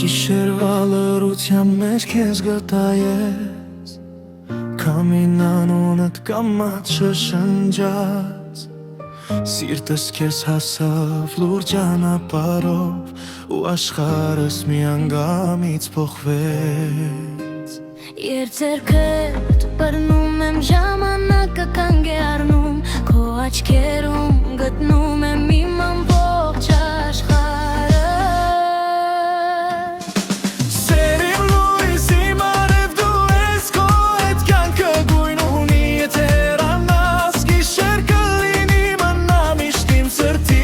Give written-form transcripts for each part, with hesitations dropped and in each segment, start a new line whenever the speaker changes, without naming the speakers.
Գիշերվա լռության մեջ քեզ գտա ես, Քամին անունդ կամաց շշնջաց, Սիրտս քեզ հասավ լուր ճանապարհով, Ու աշխարհս մի անգամից փոխվեց։
Երբ ձեռքդ բռնում եմ, ժամանակը կանգ է առնում, Քո աչքերում գտնում եմ իմ ամբողջ աշխարհը։
Սերիմ լույս իմ արև դու ես, Քո հետ կյանքը գույն ունի, Եթե հեռանաս գիշեր կլինի մնա միշտ իմ սրտի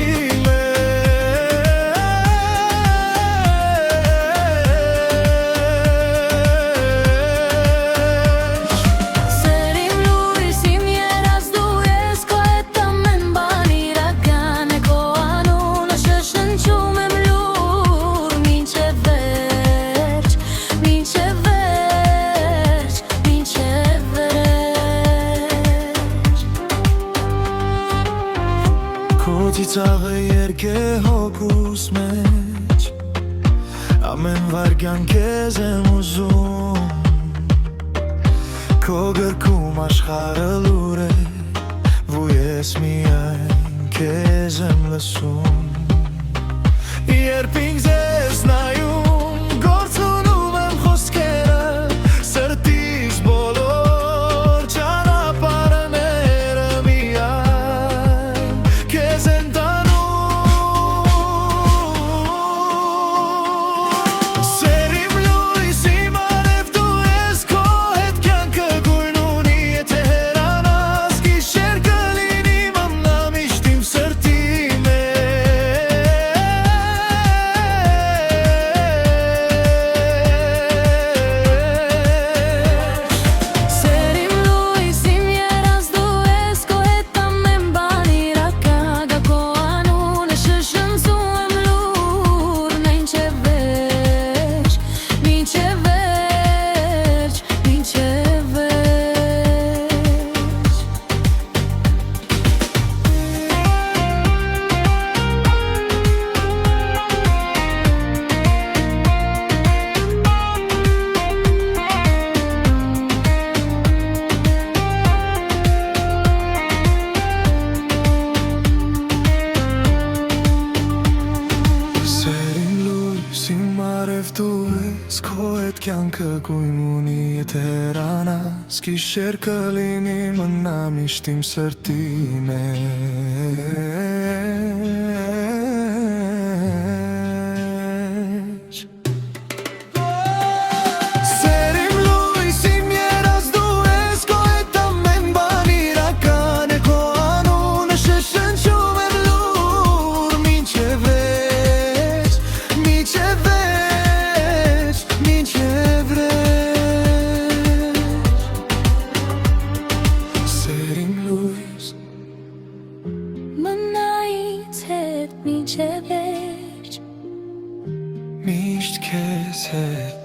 Ծիծաղը երգ է հոգուս մեջ, Ամեն վարգյան քեզ եմ ուզում, Քո գրքում աշխարհը լուր է, Ու ես միայն քեզ եմ լսում։ Երբ ինձ ես նայում, գործունում եմ խոսքերը, Սրտիս բոլոր ճանապարհները միայն քեզ են Քո հետ կյանքը գույն ունի, Եթե հեռանաս գիշեր կլինի մնա միշտ իմ սրտի մեջ։ Սերիմ լույս իմ երազ դու ես, Քո հետ ամեն բան իրական է, Քո անունը շշնջում եմ լուր, Մինչև վերջ, մինչև
Մինչև վերջ,
միշտ քեզ հետ